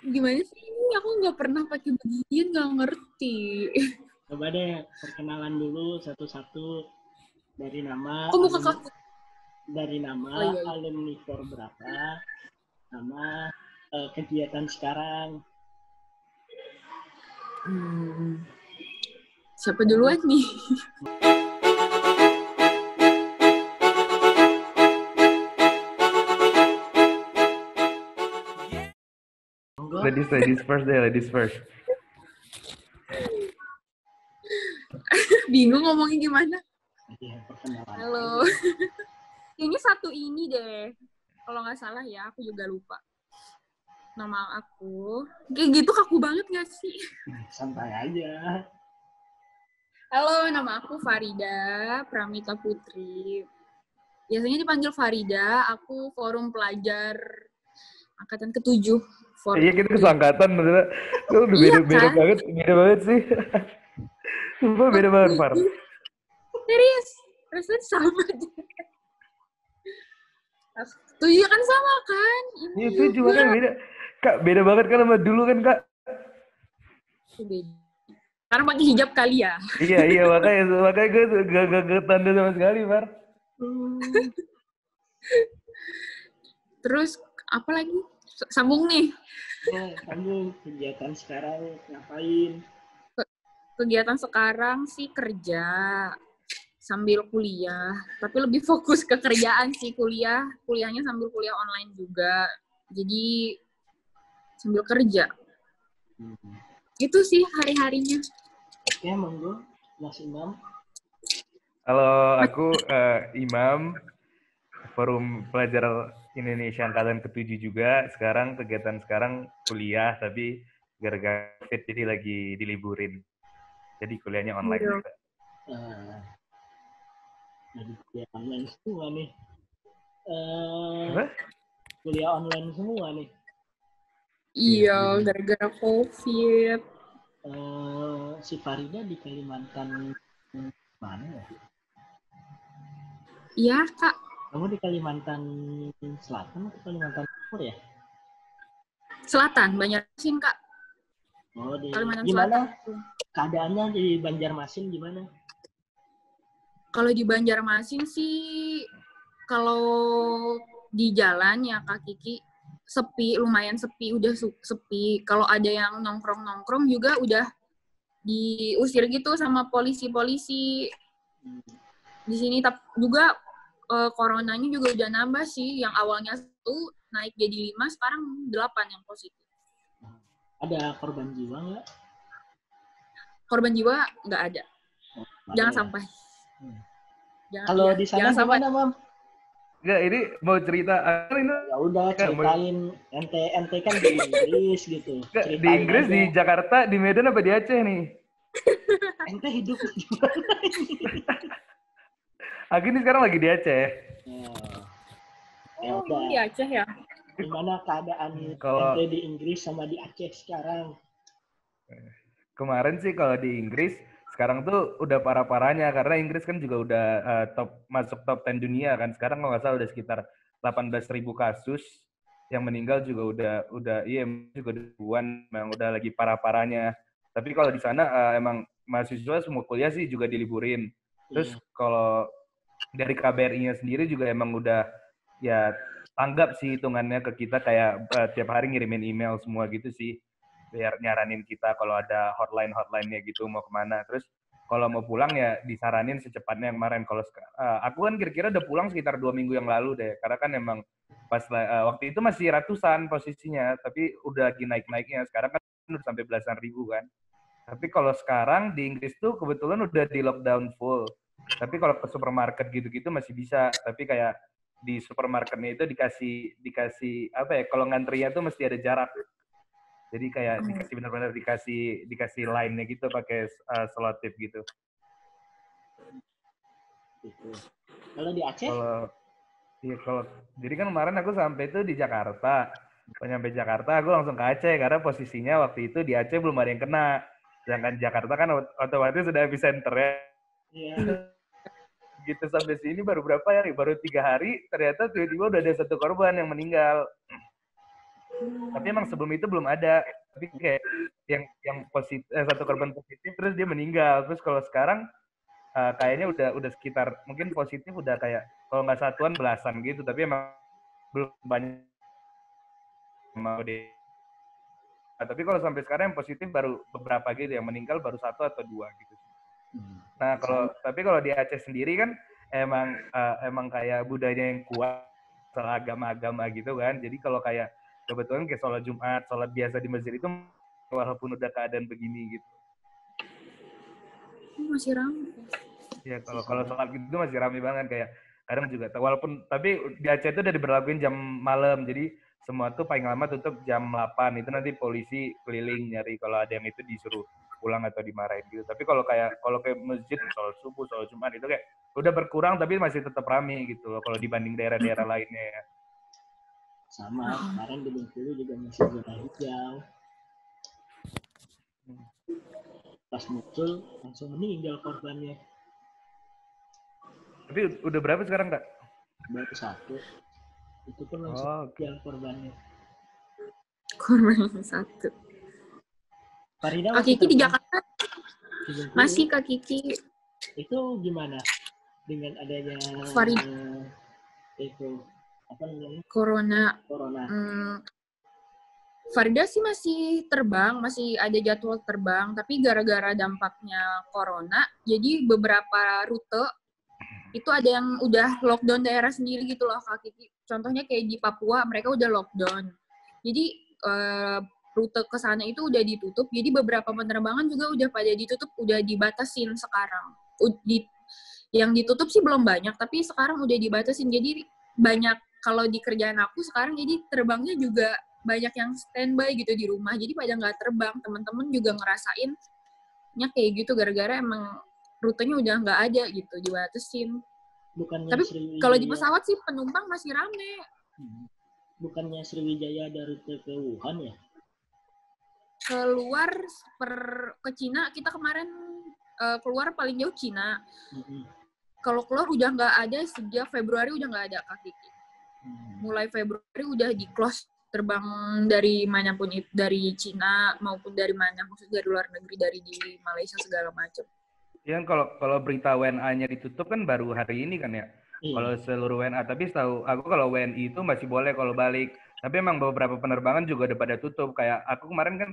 Gimana sih ini? Aku nggak pernah pakai beginian, nggak ngerti. Coba deh perkenalan dulu satu-satu dari Kok muka kaku? Oh iya, iya. alumni for berapa, sama kegiatan sekarang. Siapa duluan nih? Ladies first deh, ladies first. Bingung ngomongnya gimana. Ya, perkenalan. Halo. Kayaknya satu ini deh. Kalau nggak salah ya, aku juga lupa. Nama aku. Kayak gitu kaku banget nggak sih? Santai aja. Halo, nama aku Farida Pramita Putri. Biasanya dipanggil Farida. Aku forum pelajar angkatan ke-7. Iya, kita kesangkatan, maksudnya. Itu udah Iya, beda kan? banget sih. Sumpah beda banget, Far. Serius? Rasanya sama aja. 7 kan sama kan? Ini Iya, 7 juga. makanya beda. Kak, beda banget kan sama dulu kan, Kak? Beda. Karena pakai hijab kali ya. Iya, makanya gue gak tanda sama sekali, Far. Terus, apa lagi? Sambung nih. Ya, kamu kegiatan sekarang ngapain? Kegiatan sekarang sih kerja sambil kuliah, tapi lebih fokus ke kerjaan sih. Kuliahnya sambil kuliah online juga, jadi sambil kerja. Itu sih hari-harinya. Oke, monggo Mas Imam. Halo, aku Imam, Forum Pelajar Indonesia Angkatan ke-7 juga. Kegiatan sekarang kuliah, tapi gara-gara COVID jadi lagi diliburin. Jadi kuliahnya online juga. Jadi kuliah online semua nih. Apa? Kuliah online semua nih. Iya, gara-gara COVID. Si Farida di Kalimantan mana ya? Iya, Kak. Kamu di Kalimantan Selatan atau Kalimantan Timur ya? Selatan, Banjarmasin, Kak. Oh, Kalimantan gimana Selatan. keadaannya di Banjarmasin gimana? Kalau di Banjarmasin sih, kalau di jalan ya Kak Kiki, sepi, lumayan sepi, udah sepi. Kalau ada yang nongkrong-nongkrong juga udah diusir gitu sama polisi-polisi. Di sini juga coronanya juga udah nambah sih, yang awalnya 1 naik jadi 5, sekarang 8 yang positif. Ada korban jiwa nggak? Korban jiwa nggak ada. Jangan ya? Sampai. Kalau di sana gimana, Mam? Enggak, ini mau cerita. Ya udah ceritain, ente kan di Inggris gitu. Enggak, di Inggris aja. Di Jakarta, di Medan apa di Aceh nih? Ente hidup gimana ini? Aku ini sekarang lagi di Aceh. Ya udah. Di Aceh ya? Gimana keadaan ente di Inggris sama di Aceh sekarang? Kemarin sih kalau di Inggris, sekarang tuh udah parah-parahnya karena Inggris kan juga udah masuk top 10 dunia kan. Sekarang kalau nggak salah udah sekitar 18.000 kasus, yang meninggal juga udah iya juga ribuan, memang udah lagi parah-parahnya. Tapi kalau di sana emang mahasiswa semua kuliah sih juga diliburin. Terus kalau dari KBRI-nya sendiri juga emang udah ya tanggap sih hitungannya ke kita, kayak tiap hari ngirimin email semua gitu sih, biar nyaranin kita kalau ada hotline-nya gitu mau kemana. Terus kalau mau pulang ya disaranin secepatnya. Yang kemarin kalau aku kan kira-kira udah pulang sekitar 2 minggu yang lalu deh, karena kan emang pas waktu itu masih ratusan posisinya, tapi udah lagi naik-naiknya. Sekarang kan udah sampai belasan ribu kan. Tapi kalau sekarang di Inggris tuh kebetulan udah di lockdown full. Tapi kalau ke supermarket gitu-gitu masih bisa. Tapi kayak di supermarketnya itu dikasih apa ya? Kalau ngantrinya tuh mesti ada jarak. Jadi kayak dikasih benar-benar dikasih line-nya gitu pakai selotip gitu. Kalau di Aceh? Jadi kan kemarin aku sampai itu di Jakarta. Pas nyampe Jakarta aku langsung ke Aceh karena posisinya waktu itu di Aceh belum ada yang kena. Sedangkan Jakarta kan otomatis sudah epicenter ya. Iya. Gitu sampai sini baru berapa hari? Baru 3 hari, ternyata tiba-tiba udah ada 1 korban yang meninggal. Tapi emang sebelum itu belum ada. Tapi kayak yang positif, satu korban positif terus dia meninggal. Terus kalau sekarang kayaknya udah sekitar, mungkin positif udah kayak kalau nggak satuan belasan gitu. Tapi emang belum banyak. Tapi kalau sampai sekarang yang positif baru beberapa gitu, yang meninggal baru 1 atau 2 gitu. Nah tapi kalau di Aceh sendiri kan emang kayak budaya yang kuat soal agama-agama gitu kan. Jadi kalau kayak kebetulan kayak sholat Jumat, sholat biasa di masjid itu walaupun udah keadaan begini gitu. Masih ramai. Ya kalau sholat gitu masih ramai banget, kayak kadang juga walaupun tapi di Aceh itu udah diberlakuin jam malam. Jadi semua tuh paling lama tutup jam 8. Itu nanti polisi keliling nyari kalau ada yang itu disuruh pulang atau dimarahin gitu. Tapi kalau kayak masjid, sholat subuh, sholat Jumat itu kayak udah berkurang tapi masih tetap ramai gitu loh kalau dibanding daerah-daerah lainnya ya. Sama, kemarin di Bengkulu juga masih zona hijau. Pas muncul langsung meninggal korbannya. Tapi udah berapa sekarang, Kak? Baru 1. Itu pun langsung meninggal korbannya. Korban 1. Farida Kak Kiki di Jakarta masih Kak Kiki. Itu gimana dengan adanya itu apa namanya corona? Farida sih masih terbang, masih ada jadwal terbang, tapi gara-gara dampaknya corona, jadi beberapa rute itu ada yang udah lockdown daerah sendiri gitu loh Kak Kiki. Contohnya kayak di Papua, mereka udah lockdown. Jadi rute ke sana itu udah ditutup, jadi beberapa penerbangan juga udah pada ditutup, udah dibatasin sekarang. Yang ditutup sih belum banyak, tapi sekarang udah dibatasin. Jadi banyak, kalau di kerjaan aku sekarang, jadi terbangnya juga banyak yang standby gitu di rumah, jadi pada nggak terbang. Teman-teman juga ngerasainnya kayak gitu, gara-gara emang rutenya udah nggak ada gitu, dibatasin. Bukannya tapi kalau di pesawat sih penumpang masih rame. Bukannya Sriwijaya ada rute ke Wuhan ya? Keluar ke Cina, kita kemarin keluar paling jauh Cina. Kalau keluar udah nggak ada, sejak Februari udah nggak ada Kak Kiki. Mulai Februari udah di-close terbang dari manapun, dari Cina maupun dari mana, maksudnya dari luar negeri, dari di Malaysia segala macam. Ya kalau berita WNA-nya ditutup kan baru hari ini kan ya. Kalau seluruh WNA, tapi setahu aku kalau WNI itu masih boleh kalau balik. Tapi emang beberapa penerbangan juga udah pada tutup. Kayak aku kemarin kan,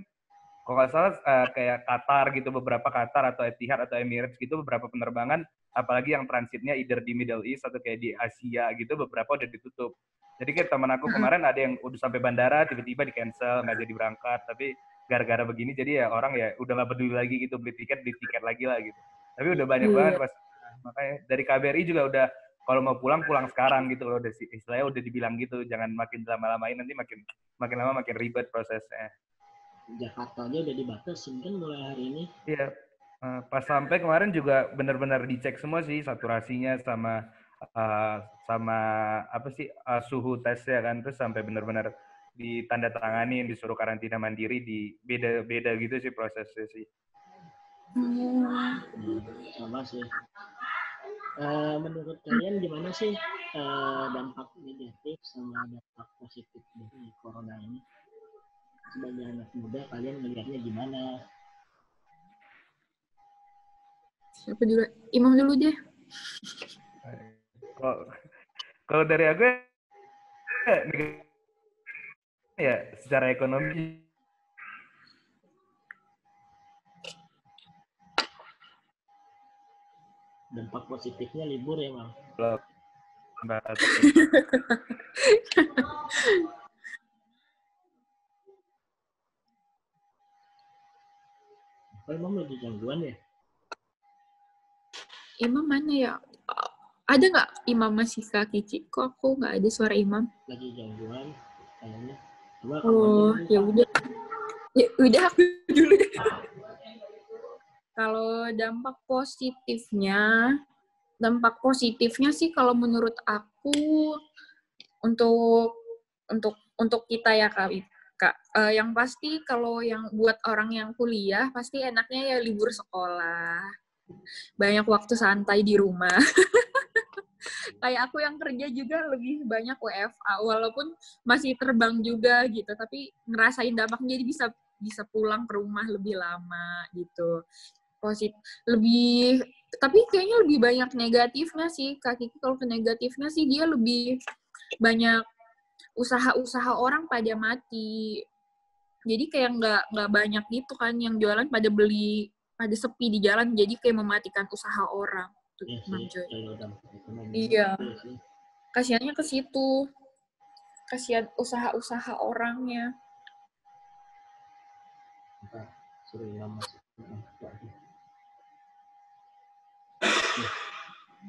kalau nggak salah kayak Qatar gitu, beberapa Qatar atau Etihad atau Emirates gitu, beberapa penerbangan, apalagi yang transitnya either di Middle East atau kayak di Asia gitu, beberapa udah ditutup. Jadi kayak teman aku kemarin ada yang udah sampai bandara, tiba-tiba di-cancel, nggak jadi berangkat. Tapi gara-gara begini, jadi ya orang ya udah nggak peduli lagi gitu, beli tiket lagi lah gitu. Tapi udah banyak banget pas, makanya dari KBRI juga udah, kalau mau pulang sekarang gitu loh, udah istilahnya udah dibilang gitu, jangan makin lama-lamain, nanti makin lama makin ribet prosesnya. Jakarta aja udah dibatasin kan mulai hari ini. Iya, pas sampai kemarin juga benar-benar dicek semua sih, saturasinya sama apa sih suhu tesnya kan, terus sampai benar-benar ditandatangani, disuruh karantina mandiri, di beda gitu sih prosesnya sih. Sama sih. Menurut kalian gimana sih dampak negatif sama dampak positif dari corona ini? Sebagai anak muda, kalian melihatnya gimana? Siapa dulu? Imam dulu deh. Kalau dari aku ya secara ekonomi. Dampak positifnya libur ya, Bang? Imam lagi gangguan ya? Imam mana ya? Ada nggak Imam masih Kak Kiki? Kok aku nggak ada suara Imam? Lagi gangguan kayaknya. Ya udah. Ya udah aku dulu deh. Kalau dampak positifnya sih kalau menurut aku untuk kita ya Kak. Yang pasti kalau yang buat orang yang kuliah pasti enaknya ya libur sekolah. Banyak waktu santai di rumah. Kayak aku yang kerja juga lebih banyak WFA, walaupun masih terbang juga gitu, tapi ngerasain dampaknya jadi bisa pulang ke rumah lebih lama gitu. Lebih, tapi kayaknya lebih banyak negatifnya sih Kak Kiki. Kalau ke negatifnya sih dia lebih banyak usaha-usaha orang pada mati. Jadi kayak nggak banyak gitu kan yang jualan pada sepi di jalan, jadi kayak mematikan usaha orang. Tuh, Iya Bang sih, Joy. kalau dampak ekonomi. Iya, Iya sih. kasihannya ke situ. Kasihan usaha-usaha orangnya. Entah, suruh lama sih.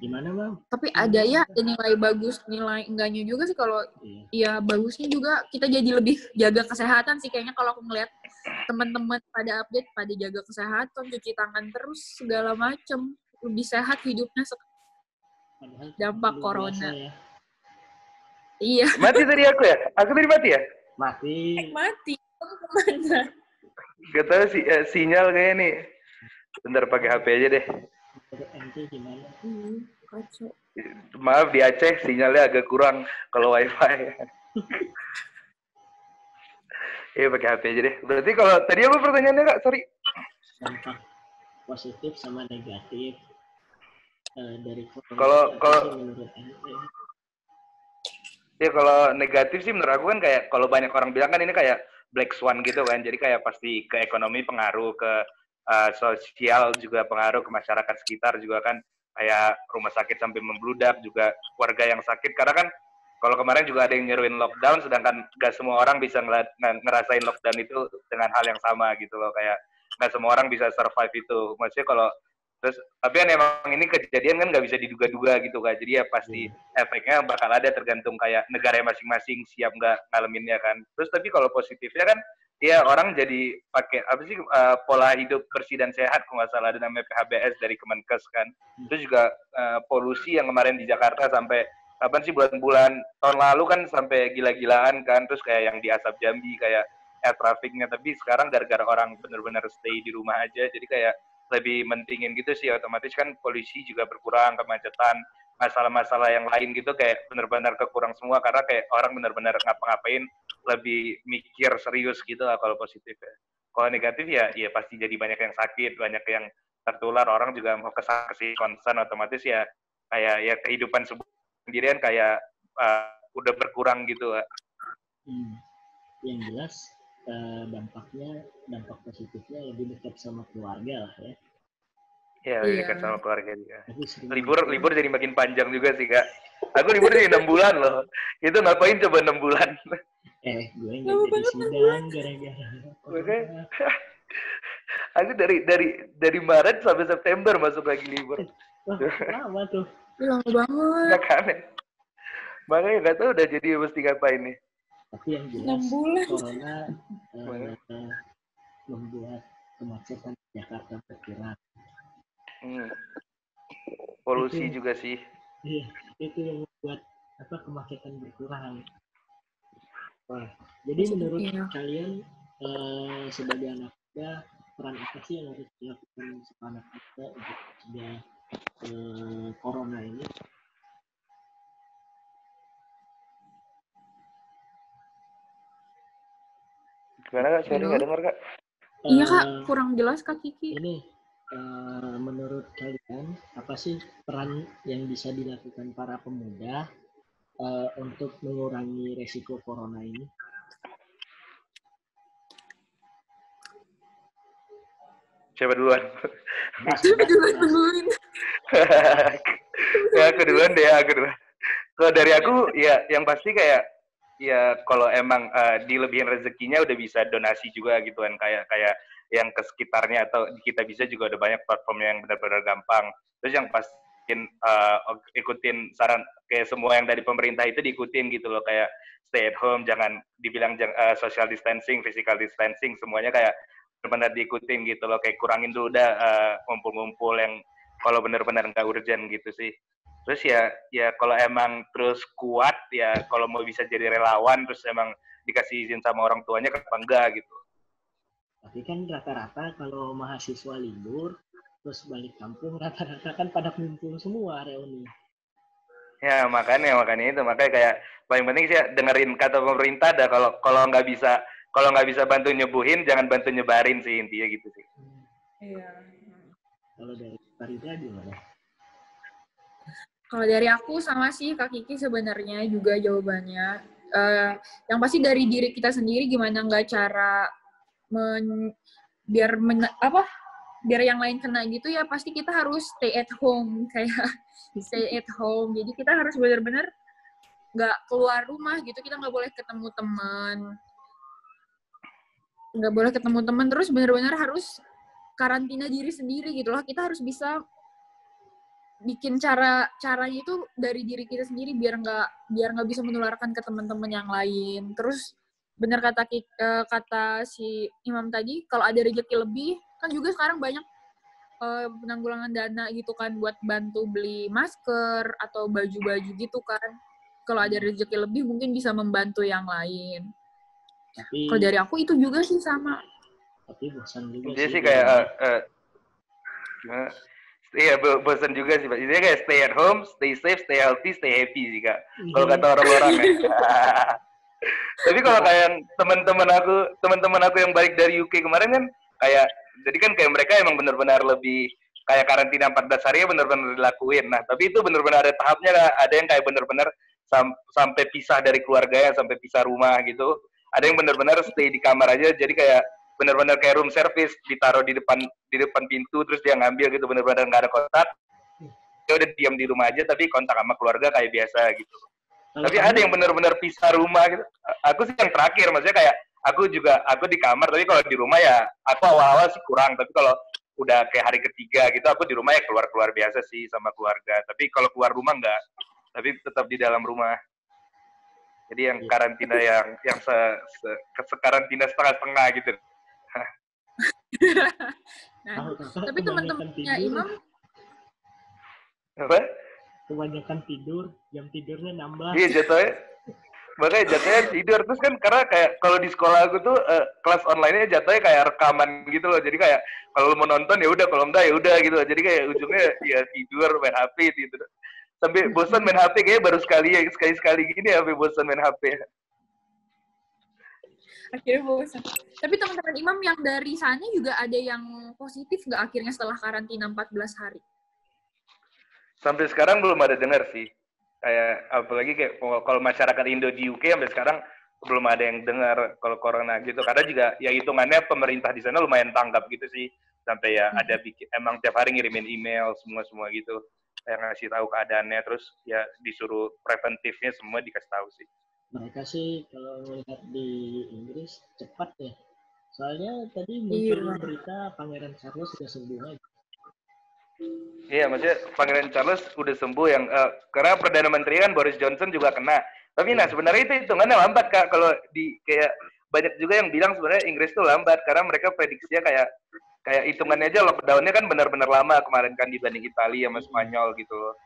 Gimana Bang? Tapi ada ya, ada nilai bagus, nilai enggaknya juga sih. Kalau ya bagusnya juga kita jadi lebih jaga kesehatan sih kayaknya. Kalau aku ngeliat teman-teman pada update, pada jaga kesehatan, cuci tangan terus segala macem, lebih sehat hidupnya. Padahal Dampak luar corona. biasa ya. Iya. Mati tadi aku ya? Aku tadi mati ya? Mati. Mati. Kemana? Gak tahu sih, sinyal kayaknya nih. Bentar pakai HP aja deh. Ente gimana? Kacau. Maaf di Aceh sinyalnya agak kurang kalau WiFi. Iya pakai HP aja deh. Berarti kalau tadi apa pertanyaannya Kak? Sorry. Dampak positif sama negatif dari Kalau menurut ente? ya kalau negatif sih menurut aku kan kayak kalau banyak orang bilang kan ini kayak black swan gitu kan. Jadi kayak pasti ke ekonomi pengaruh, ke sosial juga pengaruh, ke masyarakat sekitar juga kan, kayak rumah sakit sampai membludak, juga warga yang sakit karena kan kalau kemarin juga ada yang nyeruin lockdown, sedangkan nggak semua orang bisa ngerasain lockdown itu dengan hal yang sama gitu loh, kayak nggak semua orang bisa survive itu. Maksudnya kalau terus tapi kan emang ini kejadian kan nggak bisa diduga-duga gitu kan, jadi ya pasti efeknya bakal ada tergantung kayak negara masing-masing siap nggak ngalaminnya kan. Terus tapi kalau positifnya kan ya orang jadi pakai apa sih pola hidup bersih dan sehat, kalau nggak salah ada namanya PHBS dari Kemenkes kan. Terus juga polusi yang kemarin di Jakarta sampai kapan sih, bulan-bulan tahun lalu kan sampai gila-gilaan kan, terus kayak yang di Asap Jambi kayak air trafficnya, tapi sekarang gara-gara orang benar-benar stay di rumah aja jadi kayak lebih mentingin gitu sih, otomatis kan polisi juga berkurang, kemacetan, masalah-masalah yang lain gitu kayak benar-benar kekurang semua karena kayak orang benar-benar ngapa-ngapain lebih mikir serius gitu lah kalau positif ya. Kalau negatif ya pasti jadi banyak yang sakit, banyak yang tertular, orang juga mau kesana concern, otomatis ya kayak ya kehidupan sendirian kayak udah berkurang gitu. Yang jelas dampak positifnya lebih dekat sama keluarga lah ya. Ya, lebih dekat sama keluarga juga. Libur jadi makin panjang juga sih Kak. Aku libur jadi 6 bulan loh. Itu ngapain coba 6 bulan? Gue nggak jadi sidang gara-gara. Aku dari Maret sampai September masuk lagi libur. Lama tuh. Lama banget. Makanya. Makanya nggak tahu udah jadi mesti ngapain nih. Tapi yang jelas corona membuat kemacetan Jakarta berkurang. Polusi itu, juga sih. Iya, itu yang membuat kemacetan berkurang. Wah, jadi menurut kalian sebagai anak muda, peran apa sih yang harus dilakukan anak muda untuk mencegah corona ini? Gimana Kak? Sorry nggak dengar Kak? Iya Kak, kurang jelas Kak Kiki. Ini menurut kalian apa sih peran yang bisa dilakukan para pemuda untuk mengurangi resiko corona ini? Siapa duluan? Siapa duluan? Ya aku duluan deh, aku duluan. Kalau dari aku ya yang pasti kayak ya kalau emang dilebihin rezekinya udah bisa donasi juga gitu kan, kayak yang ke sekitarnya atau kita bisa juga udah banyak platform yang benar-benar gampang. Terus yang pastiin ikutin saran kayak semua yang dari pemerintah itu diikutin gitu loh, kayak stay at home, jangan dibilang social distancing, physical distancing, semuanya kayak benar-benar diikutin gitu loh, kayak kurangin dulu udah ngumpul-ngumpul yang kalau benar-benar nggak urgent gitu sih. Terus ya kalau emang terus kuat ya kalau mau bisa jadi relawan, terus emang dikasih izin sama orang tuanya kenapa enggak gitu. Tapi kan rata-rata kalau mahasiswa libur terus balik kampung rata-rata kan pada kumpul semua reuni. Ya makanya itu makanya kayak paling penting sih dengerin kata pemerintah dah kalau nggak bisa bantu nyembuhin jangan bantu nyebarin sih intinya gitu sih. Iya. Kalau dari Farida gimana? Kalau dari aku sama sih Kak Kiki sebenarnya juga jawabannya. Yang pasti dari diri kita sendiri gimana nggak cara biar yang lain kena gitu ya pasti kita harus stay at home kayak stay at home. Jadi kita harus benar-benar nggak keluar rumah gitu, kita nggak boleh ketemu teman, terus benar-benar harus karantina diri sendiri gitu loh. Kita harus bisa bikin caranya itu dari diri kita sendiri biar nggak bisa menularkan ke teman-teman yang lain. Terus benar kata si Imam tadi, kalau ada rezeki lebih kan juga sekarang banyak penanggulangan dana gitu kan buat bantu beli masker atau baju-baju gitu kan. Kalau ada rezeki lebih mungkin bisa membantu yang lain. Kalau dari aku itu juga sih sama. Tapi bosan juga jadi sih. Kayak iya bosan juga sih Pak. Jadi kayak stay at home, stay safe, stay healthy, stay happy sih Kak. Kalau kata orang-orang ya. Tapi kalau kayak teman-teman aku yang balik dari UK kemarin kan kayak jadi kan kayak mereka emang benar-benar lebih kayak karantina 14 hari benar-benar dilakuin. Nah, tapi itu benar-benar ada tahapnya lah. Ada yang kayak benar-benar sampai pisah dari keluarganya, sampai pisah rumah gitu. Ada yang benar-benar stay di kamar aja. Jadi kayak benar-benar kayak room service, ditaruh di depan pintu terus dia ngambil gitu, benar-benar nggak ada kontak. Dia udah diam di rumah aja tapi kontak sama keluarga kayak biasa gitu. Tapi ada yang benar-benar pisah rumah gitu. Aku sih yang terakhir, maksudnya kayak aku di kamar, tapi kalau di rumah ya aku awal-awal sih kurang. Tapi kalau udah kayak hari ketiga gitu, aku di rumah ya keluar-keluar biasa sih sama keluarga. Tapi kalau keluar rumah enggak, tapi tetap di dalam rumah. Jadi yang karantina yang sekarantina setengah-setengah gitu. Nah, tapi teman-temannya Imam apa? Kebanyakan tidur, jam tidurnya nambah. Iya jatuhnya tidur terus kan karena kayak kalau di sekolah aku tuh kelas online-nya jatuhnya kayak rekaman gitu loh. Jadi kayak kalau mau nonton ya udah, kalau enggak ya udah gitu. Jadi kayak ujungnya ya tidur main HP gitu. Sampai bosan main HP kayaknya baru sekali gini sampai bosan main HP. Akhirnya bosan. Tapi teman-teman Imam yang dari sana juga ada yang positif nggak akhirnya setelah karantina 14 hari? Sampai sekarang belum ada dengar sih. Kayak apalagi kayak kalau masyarakat Indo di UK sampai sekarang belum ada yang dengar kalau corona gitu. Karena juga ya hitungannya pemerintah di sana lumayan tanggap gitu sih. Sampai ya ada emang tiap hari ngirimin email semua gitu. Yang ngasih tahu keadaannya, terus ya disuruh preventifnya semua dikasih tahu sih. Mereka sih kalau melihat di Inggris cepat ya. Soalnya tadi muncul berita Pangeran Charles sudah sembuh aja. Iya, maksudnya Pangeran Charles udah sembuh yang karena Perdana Menteri kan Boris Johnson juga kena. Tapi nah sebenarnya itu hitungannya lambat Kak. Kalau di kayak banyak juga yang bilang sebenarnya Inggris tuh lambat karena mereka prediksinya kayak hitungannya aja lockdown-nya kan benar-benar lama kemarin kan dibanding Italia sama Spanyol gitu loh.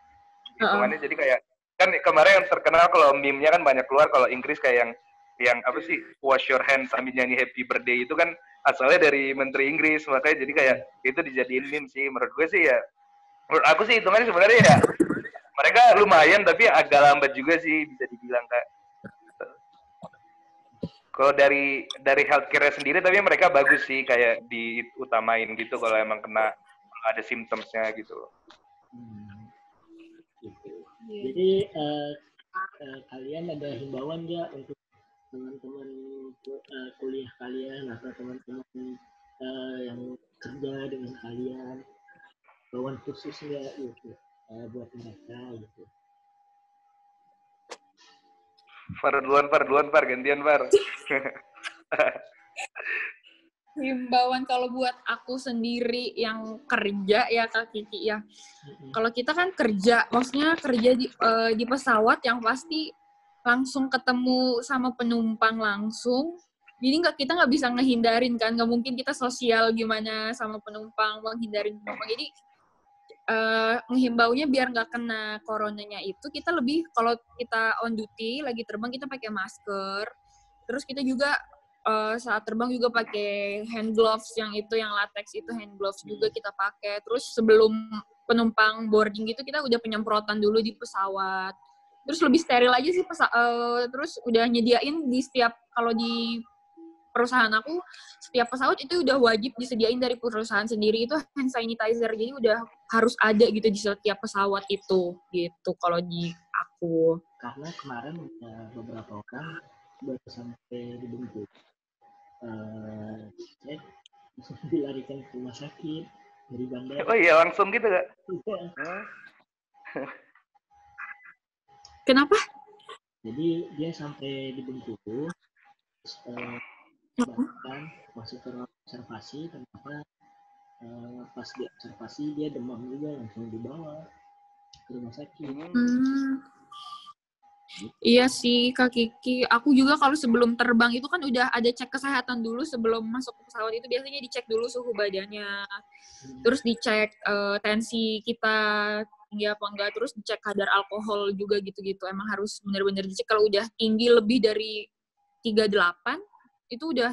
Hitungannya jadi kayak kan kemarin yang terkenal kalau meme-nya kan banyak keluar kalau Inggris kayak yang apa sih wash your hands sambil nyanyi happy birthday itu kan asalnya dari Menteri Inggris, makanya jadi kayak itu dijadiin meme sih. Menurut gue sih ya, menurut aku sih hitungannya sebenarnya ya mereka lumayan tapi agak lambat juga sih bisa dibilang Kak. Kalau dari healthcare sendiri tapi mereka bagus sih kayak diutamain gitu kalau emang kena ada symptoms-nya gitu. Jadi kalian ada himbauan nggak untuk teman-teman kuliah kalian atau teman-teman yang kerja dengan kalian, himbauan khusus nggak gitu buat mereka gitu? Far gantian Far. Himbauan kalau buat aku sendiri yang kerja ya Kak Kiki ya. Kalau kita kan kerja, maksudnya kerja di pesawat yang pasti langsung ketemu sama penumpang langsung. Jadi kita nggak bisa ngehindarin kan, nggak mungkin kita sosial gimana sama penumpang, menghindarin penumpang. Jadi menghimbaunya biar nggak kena coronanya itu, kita lebih kalau kita on duty lagi terbang kita pakai masker. Terus kita juga saat terbang juga pakai hand gloves yang latex itu hand gloves juga kita pakai. Terus sebelum penumpang boarding gitu kita udah penyemprotan dulu di pesawat. Terus lebih steril aja sih, terus udah nyediain di setiap, kalau di perusahaan aku, setiap pesawat itu udah wajib disediain dari perusahaan sendiri itu hand sanitizer, jadi udah harus ada gitu di setiap pesawat itu, gitu kalau di aku. Karena kemarin beberapa orang baru sampai di Bengkulu, cek langsung dilarikan ke rumah sakit dari bandara. Oh iya, langsung gitu gak? Kenapa? Jadi dia sampai di Bengkulu, terus bahkan masuk ke ruang observasi, ternyata pas di observasi dia demam juga, langsung dibawa ke rumah sakit. Iya sih Kak Kiki, aku juga kalau sebelum terbang itu kan udah ada cek kesehatan dulu sebelum masuk ke pesawat, itu biasanya dicek dulu suhu badannya, terus dicek tensi kita tinggi apa enggak, terus dicek kadar alkohol juga gitu-gitu, emang harus benar-benar dicek. Kalau udah tinggi lebih dari 38 itu udah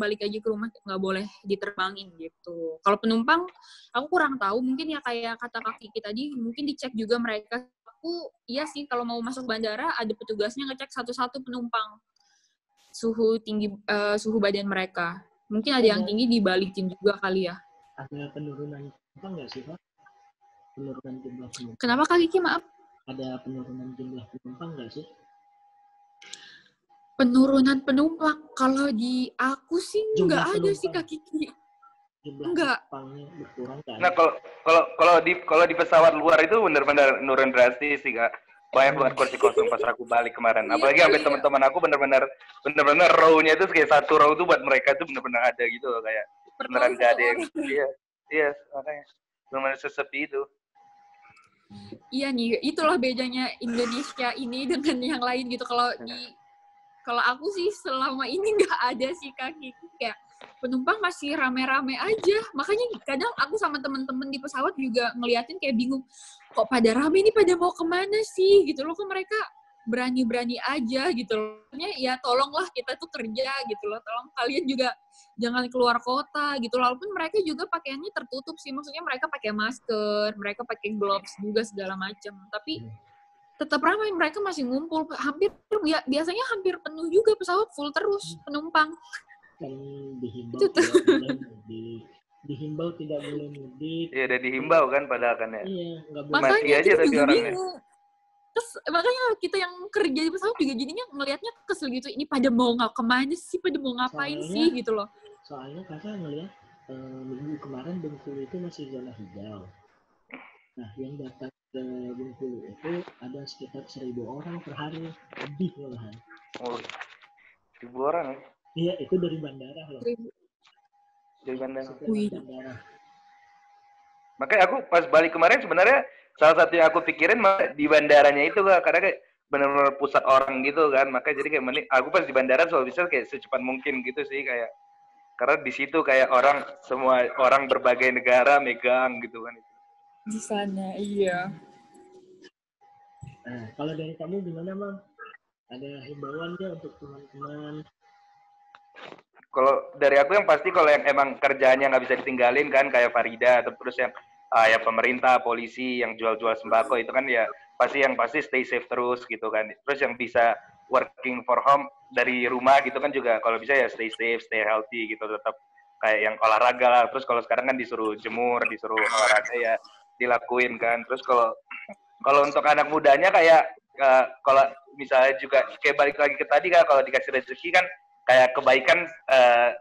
balik aja ke rumah, nggak boleh diterbangin gitu. Kalau penumpang aku kurang tahu, mungkin ya kayak kata Kak Kiki tadi, mungkin dicek juga mereka. Aku iya sih kalau mau masuk bandara ada petugasnya ngecek satu-satu penumpang suhu badan mereka. Mungkin ada yang tinggi dibalikin juga kali ya. Ada penurunan penumpang nggak sih Pak? Penurunan jumlah penumpang. Kenapa Kak Kiki, maaf? Ada penurunan jumlah penumpang nggak sih? Penurunan penumpang kalau di aku sih nggak ada sih Kak Kiki. Enggak. Nah kalau di pesawat luar itu benar-benar nurun drastis sih Kak. Banyak banget kursi kosong pas aku balik kemarin. Apalagi sampai teman-teman aku benar-benar row-nya itu kayak satu row itu buat mereka itu benar-benar ada gitu loh, kayak beneran gak ada yang iya makanya benar-benar sesepi itu. Iya nih, itulah bedanya Indonesia ini dengan yang lain gitu. Kalau aku sih selama ini nggak ada sih Kak Kiki, kayak penumpang masih rame-rame aja. Makanya kadang aku sama temen-temen di pesawat juga ngeliatin kayak bingung, kok pada rame nih, pada mau kemana sih gitu loh, kok mereka berani-berani aja gitu loh. Ya tolonglah, kita tuh kerja gitu loh, tolong kalian juga jangan keluar kota gitu loh. Walaupun mereka juga pakaiannya tertutup sih, maksudnya mereka pakai masker, mereka pakai gloves juga segala macam, tapi tetap ramai, mereka masih ngumpul, biasanya hampir penuh juga pesawat, full terus penumpang. Kan dihimbau tidak boleh mudik. Iya, udah dihimbau kan padahal kan ya. Iya, nggak boleh. Makanya kita juga bingung. Terus makanya kita yang kerja di pesawat juga jadinya ngelihatnya kesel gitu, ini pada mau kemana sih, pada mau ngapain sih gitu loh. Soalnya Kakak ngelihat minggu kemarin Bengkulu itu masih zona hijau. Nah, yang datang ke Bengkulu itu ada sekitar 1.000 orang per hari, lebih malahan. Oh, 1.000 orang ya? Iya, itu dari bandara loh. Dari bandara. Bandara. Makanya aku pas balik kemarin sebenarnya salah satu yang aku pikirin di bandaranya itu Kak, karena kayak benar-benar pusat orang gitu kan. Makanya jadi kayak aku pas di bandara selalu bisa kayak secepat mungkin gitu sih, kayak karena di situ kayak semua orang berbagai negara megang gitu kan. Di sana, iya. Nah, kalau dari kamu gimana, Mam? Ada himbauan nggak untuk teman-teman? Kalau dari aku yang pasti kalau yang emang kerjaannya nggak bisa ditinggalin kan, kayak Farida, atau terus yang ya pemerintah, polisi yang jual-jual sembako itu kan ya pasti stay safe terus gitu kan. Terus yang bisa working for home dari rumah gitu kan juga kalau bisa ya stay safe, stay healthy gitu, tetap kayak yang olahraga lah. Terus kalau sekarang kan disuruh jemur, disuruh olahraga ya dilakuin kan. Terus kalau untuk anak mudanya kayak kalau misalnya juga kayak balik lagi ke tadi kan, kalau dikasih rezeki kan kayak kebaikan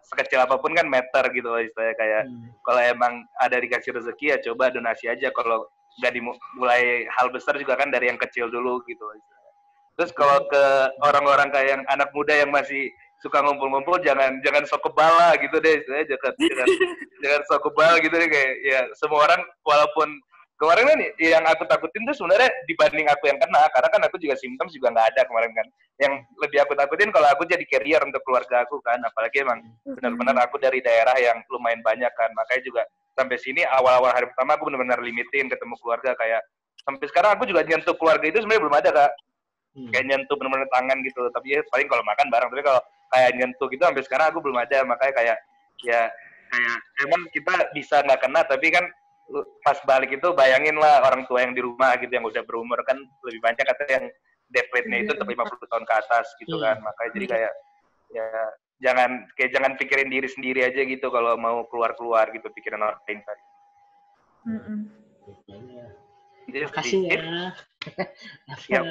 sekecil apapun kan matter gitu loh istilahnya, kayak kalau emang ada dikasih rezeki ya coba donasi aja, kalau nggak dimulai hal besar juga kan dari yang kecil dulu gitu loh istilahnya. Terus kalau ke orang-orang kayak yang anak muda yang masih suka ngumpul-ngumpul, jangan sok kebal lah gitu deh istilahnya, jangan sok kebal gitu deh, kayak ya semua orang, walaupun kemarin kan yang aku takutin tuh sebenarnya dibanding aku yang kena, karena kan aku juga simptom juga nggak ada kemarin kan. Yang lebih aku takutin kalau aku jadi carrier untuk keluarga aku kan, apalagi emang benar-benar aku dari daerah yang lumayan banyak kan, makanya juga sampai sini awal-awal hari pertama aku benar-benar limitin ketemu keluarga, kayak sampai sekarang aku juga nyentuh keluarga itu sebenarnya belum ada Kak. Kayak nyentuh benar-benar tangan gitu, tapi ya paling kalau makan bareng, tapi kalau kayak nyentuh gitu sampai sekarang aku belum ada, makanya kayak emang kita bisa nggak kena, tapi kan pas balik itu bayangin lah orang tua yang di rumah gitu yang udah berumur kan lebih banyak kata yang death rate-nya itu tetap 50 tahun ke atas gitu kan. Makanya jadi kayak ya jangan pikirin diri sendiri aja gitu kalau mau keluar gitu pikiran orang lain tadi. Terima kasih ya.